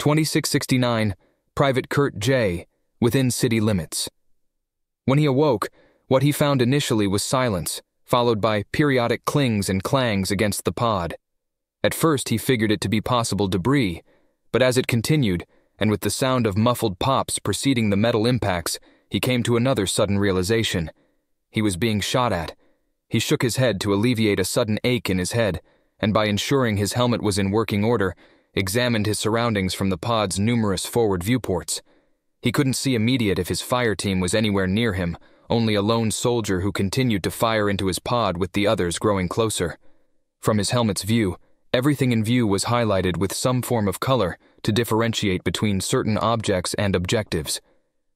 2669, Private Kurt J., within city limits. When he awoke, what he found initially was silence, followed by periodic clings and clangs against the pod. At first he figured it to be possible debris, but as it continued, and with the sound of muffled pops preceding the metal impacts, he came to another sudden realization. He was being shot at. He shook his head to alleviate a sudden ache in his head, and by ensuring his helmet was in working order, examined his surroundings from the pod's numerous forward viewports. He couldn't see immediate if his fire team was anywhere near him, only a lone soldier who continued to fire into his pod with the others growing closer. From his helmet's view, everything in view was highlighted with some form of color to differentiate between certain objects and objectives.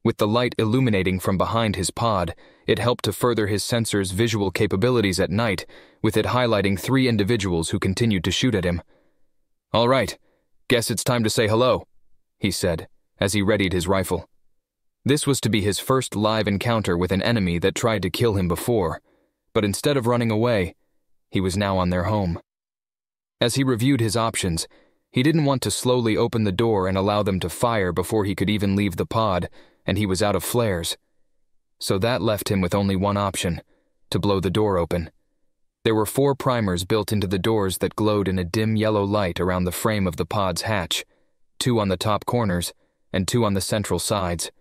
With the light illuminating from behind his pod, it helped to further his sensor's visual capabilities at night, with it highlighting 3 individuals who continued to shoot at him. "All right, guess it's time to say hello," he said, as he readied his rifle. This was to be his first live encounter with an enemy that tried to kill him before, but instead of running away, he was now on their home. As he reviewed his options, he didn't want to slowly open the door and allow them to fire before he could even leave the pod, and he was out of flares. So that left him with only one option, to blow the door open. There were 4 primers built into the doors that glowed in a dim yellow light around the frame of the pod's hatch, 2 on the top corners, and 2 on the central sides.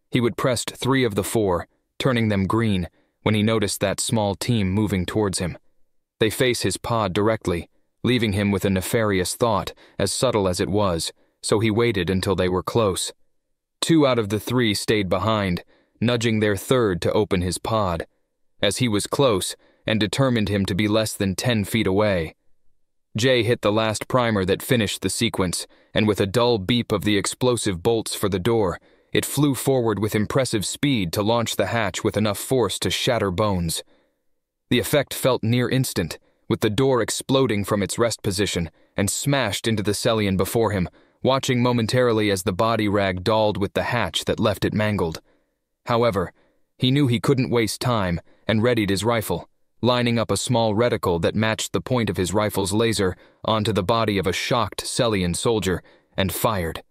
He would press 3 of the 4, turning them green, when he noticed that small team moving towards him. They face his pod directly, leaving him with a nefarious thought, as subtle as it was, so he waited until they were close. 2 out of the 3 stayed behind, nudging their third to open his pod, as he was close and determined him to be less than 10 feet away. Jay hit the last primer that finished the sequence, and with a dull beep of the explosive bolts for the door, it flew forward with impressive speed to launch the hatch with enough force to shatter bones. The effect felt near instant, with the door exploding from its rest position and smashed into the Cellian before him, watching momentarily as the body rag-dolled with the hatch that left it mangled. However, he knew he couldn't waste time and readied his rifle, lining up a small reticle that matched the point of his rifle's laser onto the body of a shocked Cellian soldier, and fired.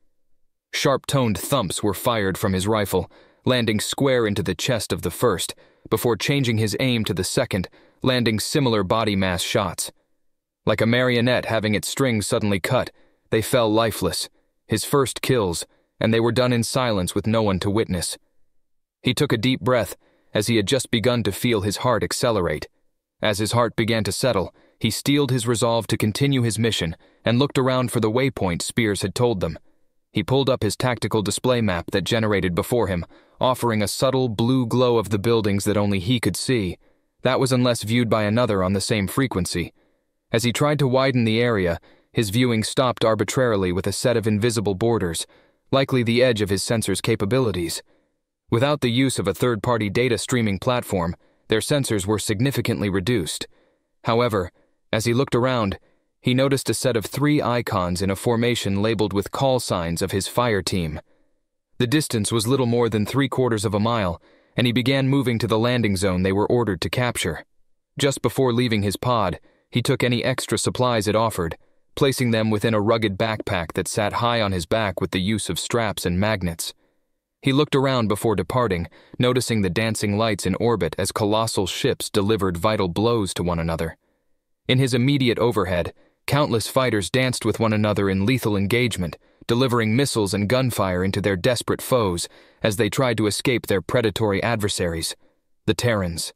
Sharp-toned thumps were fired from his rifle, landing square into the chest of the first, before changing his aim to the second, landing similar body mass shots. Like a marionette having its strings suddenly cut, they fell lifeless, his first kills, and they were done in silence with no one to witness. He took a deep breath, as he had just begun to feel his heart accelerate. As his heart began to settle, he steeled his resolve to continue his mission and looked around for the waypoint Spears had told them. He pulled up his tactical display map that generated before him, offering a subtle blue glow of the buildings that only he could see. That was unless viewed by another on the same frequency. As he tried to widen the area, his viewing stopped arbitrarily with a set of invisible borders, likely the edge of his sensor's capabilities. Without the use of a third-party data streaming platform, their sensors were significantly reduced. However, as he looked around, he noticed a set of 3 icons in a formation labeled with call signs of his fire team. The distance was little more than 3/4 of a mile, and he began moving to the landing zone they were ordered to capture. Just before leaving his pod, he took any extra supplies it offered, placing them within a rugged backpack that sat high on his back with the use of straps and magnets. He looked around before departing, noticing the dancing lights in orbit as colossal ships delivered vital blows to one another. In his immediate overhead, countless fighters danced with one another in lethal engagement, delivering missiles and gunfire into their desperate foes as they tried to escape their predatory adversaries, the Terrans.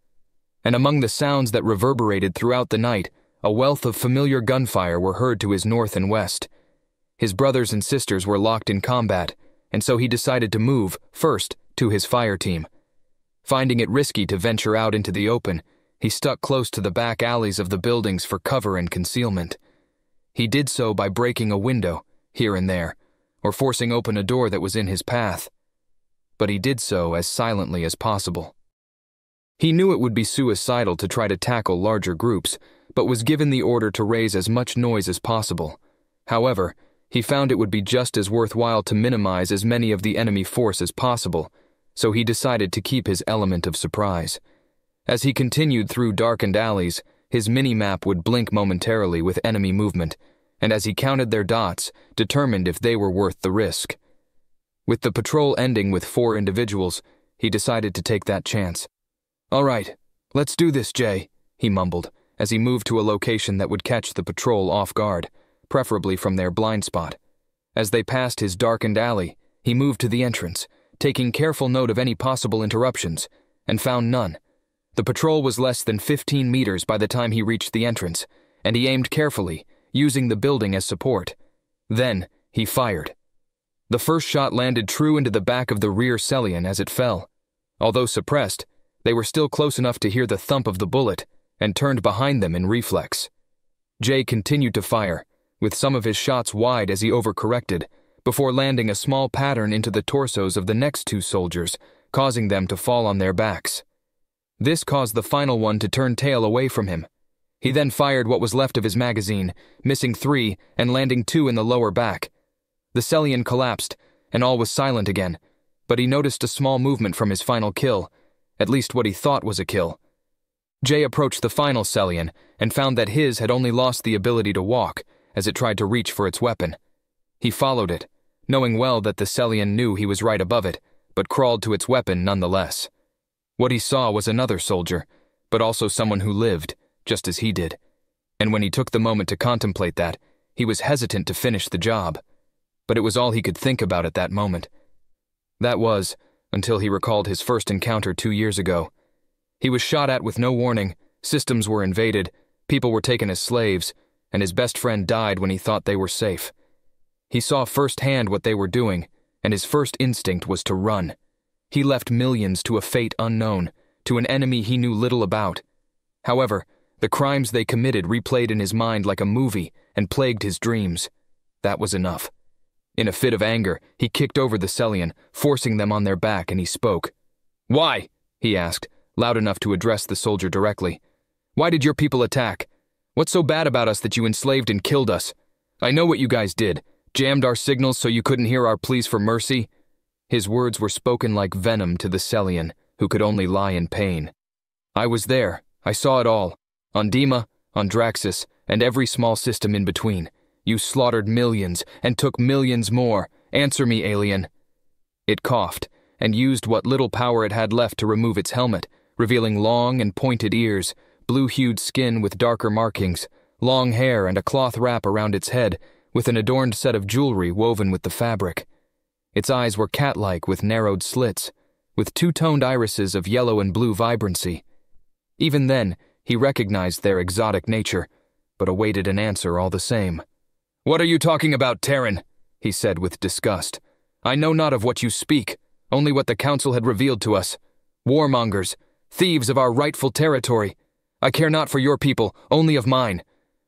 And among the sounds that reverberated throughout the night, a wealth of familiar gunfire were heard to his north and west. His brothers and sisters were locked in combat, and so he decided to move, first, to his fire team. Finding it risky to venture out into the open, he stuck close to the back alleys of the buildings for cover and concealment. He did so by breaking a window, here and there, or forcing open a door that was in his path. But he did so as silently as possible. He knew it would be suicidal to try to tackle larger groups, but was given the order to raise as much noise as possible. However, he found it would be just as worthwhile to minimize as many of the enemy force as possible, so he decided to keep his element of surprise. As he continued through darkened alleys, his mini-map would blink momentarily with enemy movement, and as he counted their dots, determined if they were worth the risk. With the patrol ending with 4 individuals, he decided to take that chance. "All right, let's do this, Jay," he mumbled, as he moved to a location that would catch the patrol off guard, preferably from their blind spot. As they passed his darkened alley, he moved to the entrance, taking careful note of any possible interruptions, and found none. The patrol was less than 15 meters by the time he reached the entrance, and he aimed carefully, using the building as support. Then, he fired. The first shot landed true into the back of the rear Celian as it fell. Although suppressed, they were still close enough to hear the thump of the bullet, and turned behind them in reflex. Jay continued to fire, with some of his shots wide as he overcorrected, before landing a small pattern into the torsos of the next 2 soldiers, causing them to fall on their backs. This caused the final one to turn tail away from him. He then fired what was left of his magazine, missing 3 and landing 2 in the lower back. The Celian collapsed, and all was silent again, but he noticed a small movement from his final kill, at least what he thought was a kill. Jay approached the final Celian and found that his had only lost the ability to walk as it tried to reach for its weapon. He followed it, knowing well that the Celian knew he was right above it, but crawled to its weapon nonetheless. What he saw was another soldier, but also someone who lived, just as he did. And when he took the moment to contemplate that, he was hesitant to finish the job. But it was all he could think about at that moment. That was, until he recalled his first encounter 2 years ago. He was shot at with no warning, systems were invaded, people were taken as slaves, and his best friend died when he thought they were safe. He saw firsthand what they were doing, and his first instinct was to run. He left millions to a fate unknown, to an enemy he knew little about. However, the crimes they committed replayed in his mind like a movie and plagued his dreams. That was enough. In a fit of anger, he kicked over the Celian, forcing them on their back, and he spoke. "Why?" he asked, loud enough to address the soldier directly. "Why did your people attack? What's so bad about us that you enslaved and killed us? I know what you guys did. Jammed our signals so you couldn't hear our pleas for mercy." His words were spoken like venom to the Celian, who could only lie in pain. "I was there. I saw it all. On Dima, on Draxus, and every small system in between. You slaughtered millions, and took millions more. Answer me, alien." It coughed, and used what little power it had left to remove its helmet, revealing long and pointed ears, blue-hued skin with darker markings, long hair and a cloth wrap around its head, with an adorned set of jewelry woven with the fabric. Its eyes were cat-like with narrowed slits, with 2-toned irises of yellow and blue vibrancy. Even then, he recognized their exotic nature, but awaited an answer all the same. "What are you talking about, Terran?" he said with disgust. "I know not of what you speak, only what the Council had revealed to us. Warmongers, thieves of our rightful territory. I care not for your people, only of mine.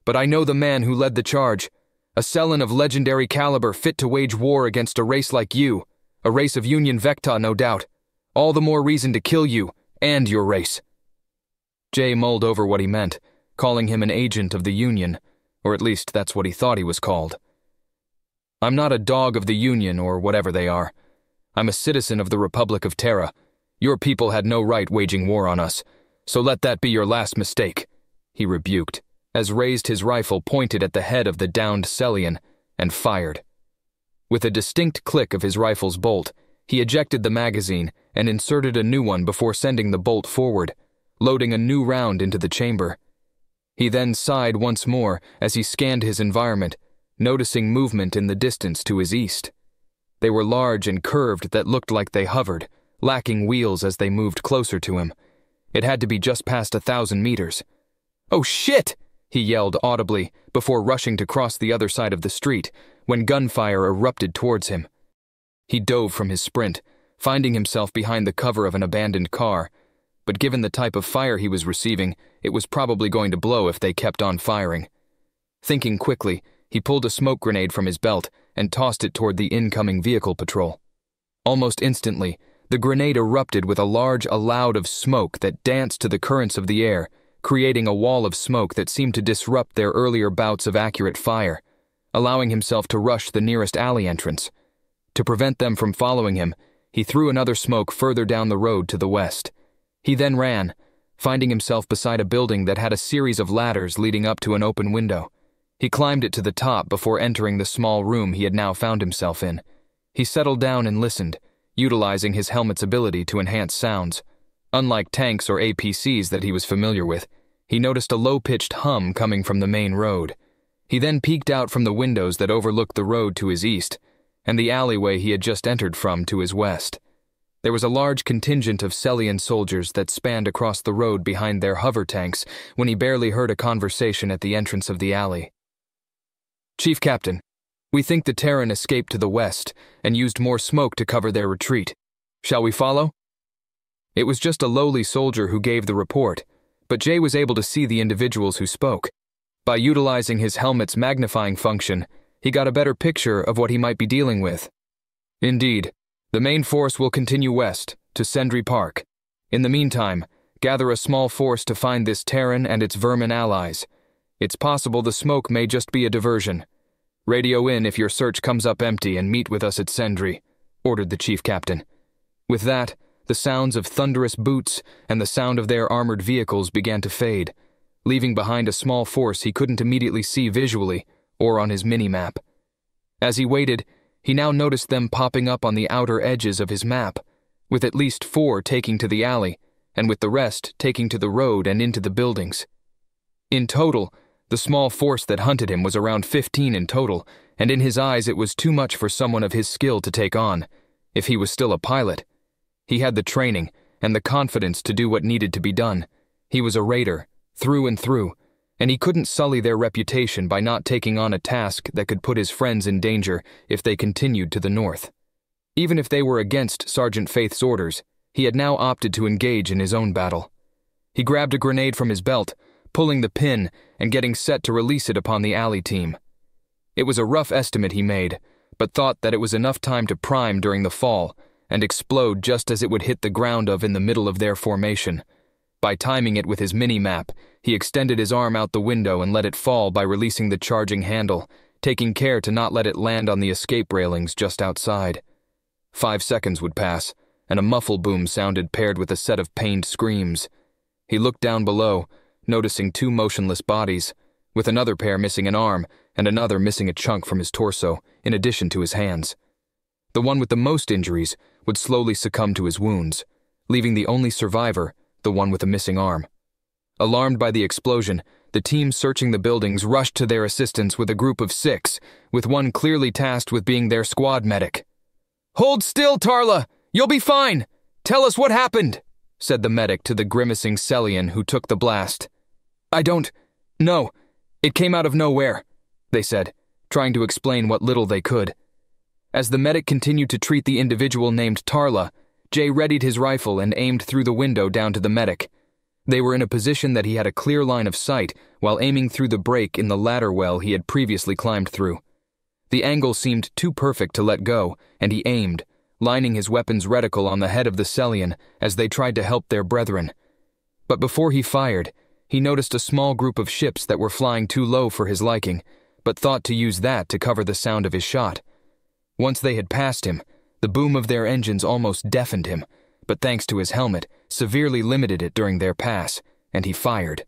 But I know the man who led the charge. A Celian of legendary caliber fit to wage war against a race like you. A race of Union Vecta, no doubt. All the more reason to kill you, and your race." Jay mulled over what he meant, calling him an agent of the Union, or at least that's what he thought he was called. "I'm not a dog of the Union or whatever they are. I'm a citizen of the Republic of Terra. Your people had no right waging war on us, so let that be your last mistake," he rebuked, as raised his rifle pointed at the head of the downed Celian, and fired. With a distinct click of his rifle's bolt, he ejected the magazine and inserted a new one before sending the bolt forward, loading a new round into the chamber. He then sighed once more as he scanned his environment, noticing movement in the distance to his east. They were large and curved that looked like they hovered, lacking wheels as they moved closer to him. It had to be just past 1,000 meters. "Oh shit!" he yelled audibly before rushing to cross the other side of the street when gunfire erupted towards him. He dove from his sprint, finding himself behind the cover of an abandoned car, but given the type of fire he was receiving, it was probably going to blow if they kept on firing. Thinking quickly, he pulled a smoke grenade from his belt and tossed it toward the incoming vehicle patrol. Almost instantly, the grenade erupted with a large cloud of smoke that danced to the currents of the air, creating a wall of smoke that seemed to disrupt their earlier bouts of accurate fire, allowing himself to rush the nearest alley entrance. To prevent them from following him, he threw another smoke further down the road to the west. He then ran, finding himself beside a building that had a series of ladders leading up to an open window. He climbed it to the top before entering the small room he had now found himself in. He settled down and listened, utilizing his helmet's ability to enhance sounds. Unlike tanks or APCs that he was familiar with, he noticed a low-pitched hum coming from the main road. He then peeked out from the windows that overlooked the road to his east, and the alleyway he had just entered from to his west. There was a large contingent of Celian soldiers that spanned across the road behind their hover tanks when he barely heard a conversation at the entrance of the alley. "Chief Captain, we think the Terran escaped to the west and used more smoke to cover their retreat. Shall we follow?" It was just a lowly soldier who gave the report, but Jay was able to see the individuals who spoke. By utilizing his helmet's magnifying function, he got a better picture of what he might be dealing with. "Indeed, the main force will continue west, to Sendri Park. In the meantime, gather a small force to find this Terran and its vermin allies. It's possible the smoke may just be a diversion. Radio in if your search comes up empty and meet with us at Sendri," ordered the chief captain. With that, the sounds of thunderous boots and the sound of their armored vehicles began to fade, leaving behind a small force he couldn't immediately see visually or on his mini-map. As he waited, he now noticed them popping up on the outer edges of his map, with at least 4 taking to the alley, and with the rest taking to the road and into the buildings. In total, the small force that hunted him was around 15 in total, and in his eyes it was too much for someone of his skill to take on, if he was still a pilot. He had the training and the confidence to do what needed to be done. He was a raider, through and through, and he couldn't sully their reputation by not taking on a task that could put his friends in danger if they continued to the north. Even if they were against Sergeant Faith's orders, he had now opted to engage in his own battle. He grabbed a grenade from his belt, pulling the pin and getting set to release it upon the alley team. It was a rough estimate he made, but thought that it was enough time to prime during the fall and explode just as it would hit the ground in the middle of their formation. By timing it with his mini-map, he extended his arm out the window and let it fall by releasing the charging handle, taking care to not let it land on the escape railings just outside. 5 seconds would pass, and a muffle boom sounded paired with a set of pained screams. He looked down below, noticing 2 motionless bodies, with another pair missing an arm and another missing a chunk from his torso, in addition to his hands. The one with the most injuries would slowly succumb to his wounds, leaving the only survivor, the one with a missing arm. Alarmed by the explosion, the team searching the buildings rushed to their assistance with a group of 6, with one clearly tasked with being their squad medic. "Hold still, Tarla! You'll be fine! Tell us what happened!" said the medic to the grimacing Celian who took the blast. "I don't know. It came out of nowhere," they said, trying to explain what little they could. As the medic continued to treat the individual named Tarla, Jay readied his rifle and aimed through the window down to the medic. They were in a position that he had a clear line of sight while aiming through the break in the ladder well he had previously climbed through. The angle seemed too perfect to let go, and he aimed, lining his weapon's reticle on the head of the Celian as they tried to help their brethren. But before he fired, he noticed a small group of ships that were flying too low for his liking, but thought to use that to cover the sound of his shot. Once they had passed him, the boom of their engines almost deafened him, but thanks to his helmet, severely limited it during their pass, and he fired.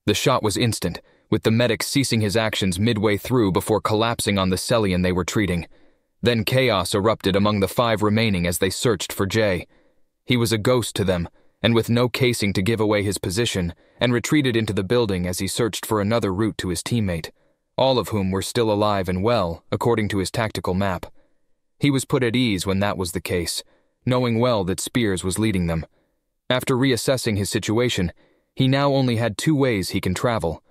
The shot was instant, with the medic ceasing his actions midway through before collapsing on the Celian they were treating. Then chaos erupted among the 5 remaining as they searched for Jay. He was a ghost to them, and with no casing to give away his position, and retreated into the building as he searched for another route to his teammate, all of whom were still alive and well, according to his tactical map. He was put at ease when that was the case, knowing well that Spears was leading them. After reassessing his situation, he now only had 2 ways he can travel: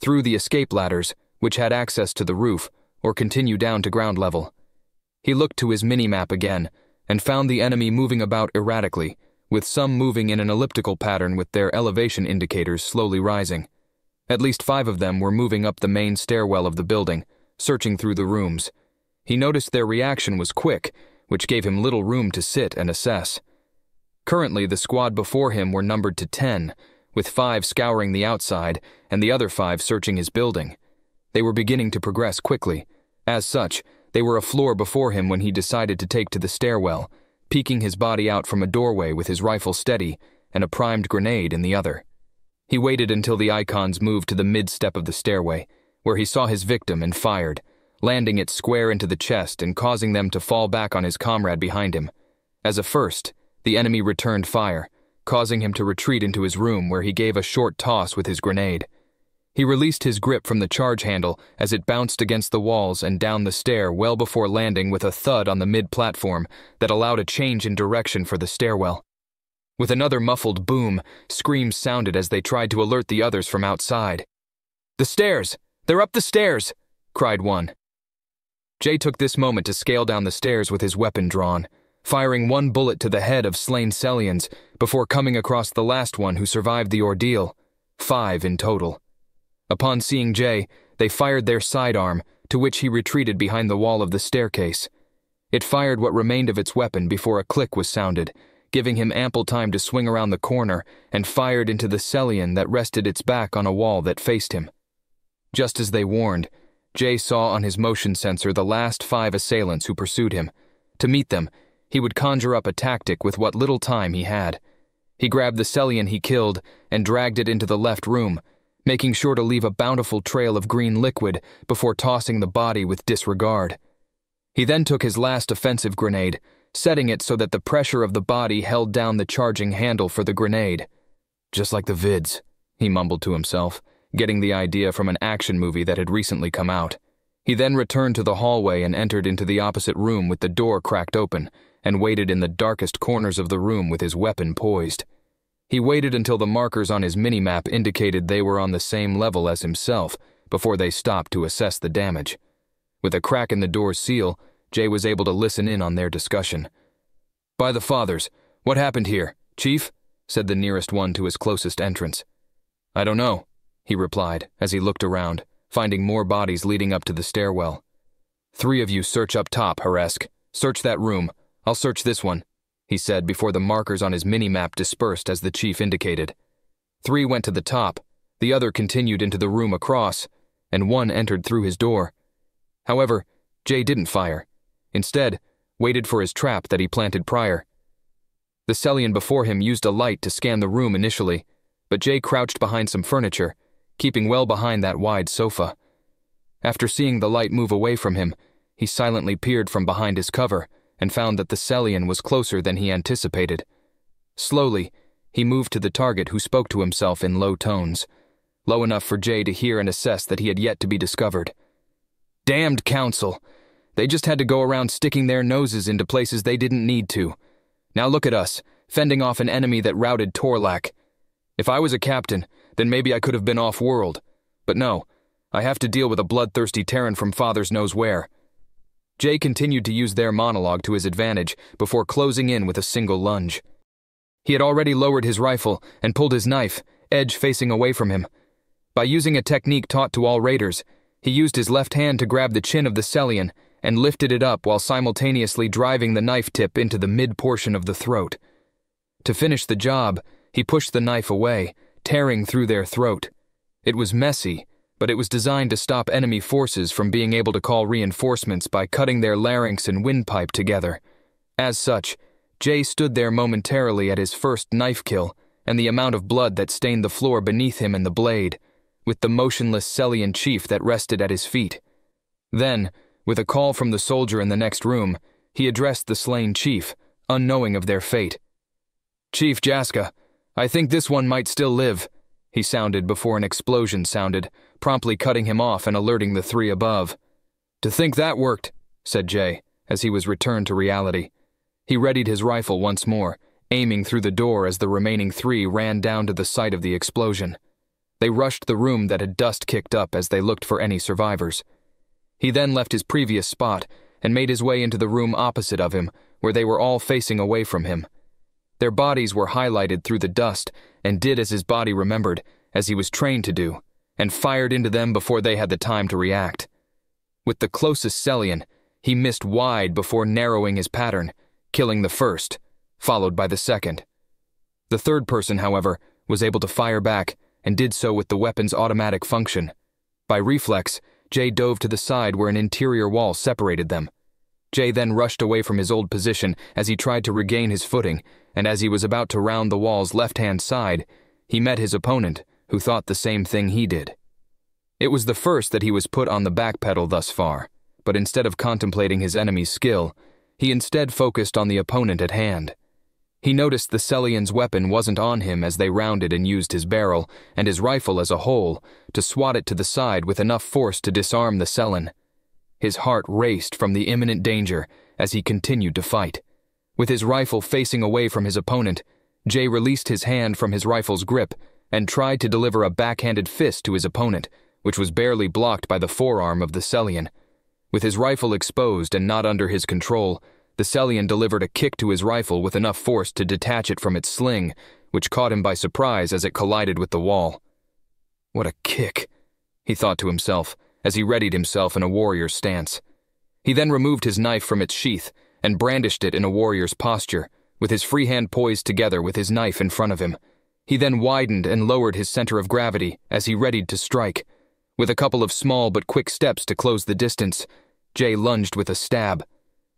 through the escape ladders, which had access to the roof, or continue down to ground level. He looked to his mini-map again, and found the enemy moving about erratically, with some moving in an elliptical pattern with their elevation indicators slowly rising. At least 5 of them were moving up the main stairwell of the building, searching through the rooms. He noticed their reaction was quick, which gave him little room to sit and assess. Currently, the squad before him were numbered to 10, with 5 scouring the outside and the other 5 searching his building. They were beginning to progress quickly. As such, they were a floor before him when he decided to take to the stairwell, peeking his body out from a doorway with his rifle steady and a primed grenade in the other. He waited until the icons moved to the mid-step of the stairway, where he saw his victim and fired, landing it square into the chest and causing them to fall back on his comrade behind him. As a first, the enemy returned fire, causing him to retreat into his room where he gave a short toss with his grenade. He released his grip from the charge handle as it bounced against the walls and down the stair well before landing with a thud on the mid-platform that allowed a change in direction for the stairwell. With another muffled boom, screams sounded as they tried to alert the others from outside. "The stairs! They're up the stairs!" cried one. Jay took this moment to scale down the stairs with his weapon drawn, firing one bullet to the head of slain Sellians before coming across the last one who survived the ordeal, 5 in total. Upon seeing Jay, they fired their sidearm, to which he retreated behind the wall of the staircase. It fired what remained of its weapon before a click was sounded, giving him ample time to swing around the corner and fired into the Sellian that rested its back on a wall that faced him. Just as they warned, Jay saw on his motion sensor the last 5 assailants who pursued him. To meet them, he would conjure up a tactic with what little time he had. He grabbed the Sellian he killed and dragged it into the left room, making sure to leave a bountiful trail of green liquid before tossing the body with disregard. He then took his last offensive grenade, setting it so that the pressure of the body held down the charging handle for the grenade. "Just like the vids," he mumbled to himself, getting the idea from an action movie that had recently come out. He then returned to the hallway and entered into the opposite room with the door cracked open, and waited in the darkest corners of the room with his weapon poised. He waited until the markers on his minimap indicated they were on the same level as himself before they stopped to assess the damage. With a crack in the door's seal, Jay was able to listen in on their discussion. "By the fathers, what happened here, Chief?" said the nearest one to his closest entrance. "I don't know," he replied as he looked around, finding more bodies leading up to the stairwell. "3 of you search up top, Haresk. Search that room. I'll search this one," he said before the markers on his minimap dispersed as the chief indicated. 3 went to the top, the other continued into the room across, and 1 entered through his door. However, Jay didn't fire. Instead, waited for his trap that he planted prior. The Sellian before him used a light to scan the room initially, but Jay crouched behind some furniture, keeping well behind that wide sofa. After seeing the light move away from him, he silently peered from behind his cover and found that the Sellian was closer than he anticipated. Slowly, he moved to the target who spoke to himself in low tones, low enough for Jay to hear and assess that he had yet to be discovered. "Damned council! They just had to go around sticking their noses into places they didn't need to. Now look at us, fending off an enemy that routed Torlak. If I was a captain, then maybe I could have been off-world. But no, I have to deal with a bloodthirsty Terran from Father's knows where." Jay continued to use their monologue to his advantage before closing in with a single lunge. He had already lowered his rifle and pulled his knife, edge facing away from him. By using a technique taught to all raiders, he used his left hand to grab the chin of the Sellian and lifted it up while simultaneously driving the knife tip into the mid-portion of the throat. To finish the job, he pushed the knife away, tearing through their throat. It was messy, but it was designed to stop enemy forces from being able to call reinforcements by cutting their larynx and windpipe together. As such, Jay stood there momentarily at his first knife kill and the amount of blood that stained the floor beneath him and the blade, with the motionless Sellian chief that rested at his feet. Then, with a call from the soldier in the next room, he addressed the slain chief, unknowing of their fate. "Chief Jaska, I think this one might still live," he sounded before an explosion sounded, promptly cutting him off and alerting the 3 above. "To think that worked," said Jay, as he was returned to reality. He readied his rifle once more, aiming through the door as the remaining 3 ran down to the site of the explosion. They rushed the room that had dust kicked up as they looked for any survivors. He then left his previous spot and made his way into the room opposite of him, where they were all facing away from him. Their bodies were highlighted through the dust and did as his body remembered, as he was trained to do, and fired into them before they had the time to react. With the closest Sellian, he missed wide before narrowing his pattern, killing the first, followed by the second. The third person, however, was able to fire back and did so with the weapon's automatic function. By reflex, Jay dove to the side where an interior wall separated them. Jay then rushed away from his old position as he tried to regain his footing, and as he was about to round the wall's left-hand side, he met his opponent, who thought the same thing he did. It was the first that he was put on the back pedal thus far, but instead of contemplating his enemy's skill, he instead focused on the opponent at hand. He noticed the Celian's weapon wasn't on him as they rounded and used his barrel, and his rifle as a whole, to swat it to the side with enough force to disarm the Celian. His heart raced from the imminent danger as he continued to fight. With his rifle facing away from his opponent, Jay released his hand from his rifle's grip and tried to deliver a backhanded fist to his opponent, which was barely blocked by the forearm of the Celian. With his rifle exposed and not under his control, the Celian delivered a kick to his rifle with enough force to detach it from its sling, which caught him by surprise as it collided with the wall. What a kick, he thought to himself as he readied himself in a warrior's stance. He then removed his knife from its sheath and brandished it in a warrior's posture, with his free hand poised together with his knife in front of him. He then widened and lowered his center of gravity as he readied to strike. With a couple of small but quick steps to close the distance, Jay lunged with a stab.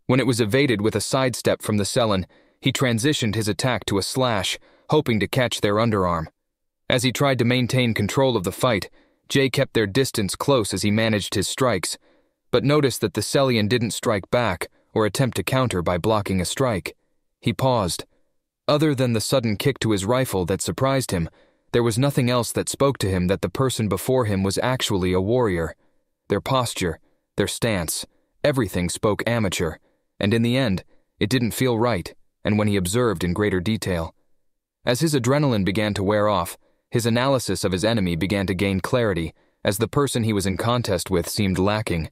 When it was evaded with a sidestep from the Celian, he transitioned his attack to a slash, hoping to catch their underarm. As he tried to maintain control of the fight, Jay kept their distance close as he managed his strikes, but noticed that the Celian didn't strike back or attempt to counter by blocking a strike. He paused. Other than the sudden kick to his rifle that surprised him, there was nothing else that spoke to him that the person before him was actually a warrior. Their posture, their stance, everything spoke amateur, and in the end, it didn't feel right, and when he observed in greater detail. As his adrenaline began to wear off, his analysis of his enemy began to gain clarity, as the person he was in contest with seemed lacking.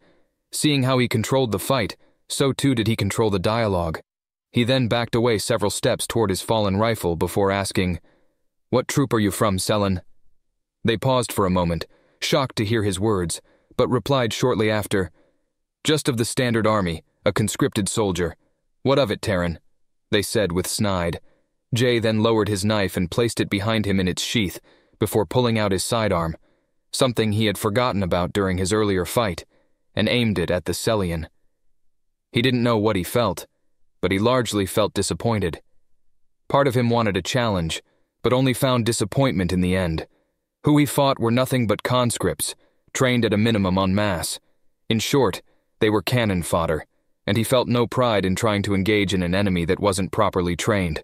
Seeing how he controlled the fight, so too did he control the dialogue. He then backed away several steps toward his fallen rifle before asking, "What troop are you from, Celian?" They paused for a moment, shocked to hear his words, but replied shortly after, "Just of the Standard Army, a conscripted soldier. What of it, Terran?" they said with snide. Jay then lowered his knife and placed it behind him in its sheath before pulling out his sidearm, something he had forgotten about during his earlier fight, and aimed it at the Celian. He didn't know what he felt, but he largely felt disappointed. Part of him wanted a challenge, but only found disappointment in the end. Who he fought were nothing but conscripts, trained at a minimum en masse. In short, they were cannon fodder, and he felt no pride in trying to engage in an enemy that wasn't properly trained.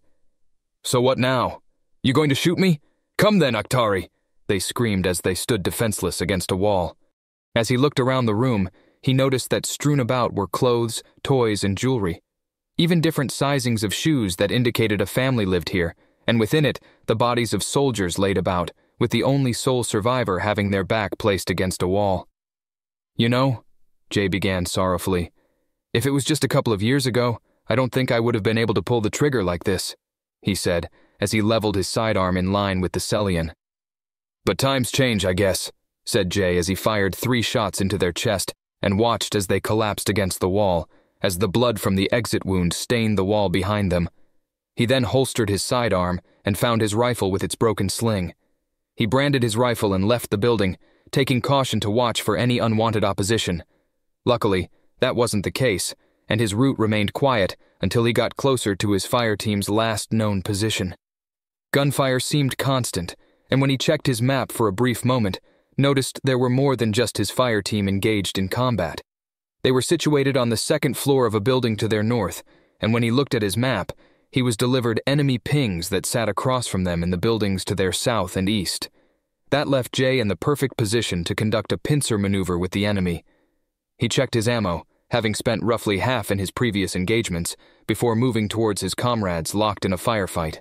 "So what now? You going to shoot me? Come then, Aktari!" they screamed as they stood defenseless against a wall. As he looked around the room, he noticed that strewn about were clothes, toys, and jewelry. Even different sizings of shoes that indicated a family lived here, and within it, the bodies of soldiers laid about, with the only sole survivor having their back placed against a wall. "You know," Jay began sorrowfully, "if it was just a couple of years ago, I don't think I would have been able to pull the trigger like this," he said, as he leveled his sidearm in line with the Celian. "But times change, I guess," said Jay as he fired 3 shots into their chest and watched as they collapsed against the wall, as the blood from the exit wound stained the wall behind them. He then holstered his sidearm and found his rifle with its broken sling. He branded his rifle and left the building, taking caution to watch for any unwanted opposition. Luckily, that wasn't the case, and his route remained quiet until he got closer to his fire team's last known position. Gunfire seemed constant, and when he checked his map for a brief moment, noticed there were more than just his fire team engaged in combat. They were situated on the 2nd floor of a building to their north, and when he looked at his map, he was delivered enemy pings that sat across from them in the buildings to their south and east. That left Jay in the perfect position to conduct a pincer maneuver with the enemy. He checked his ammo, having spent roughly half in his previous engagements, before moving towards his comrades locked in a firefight.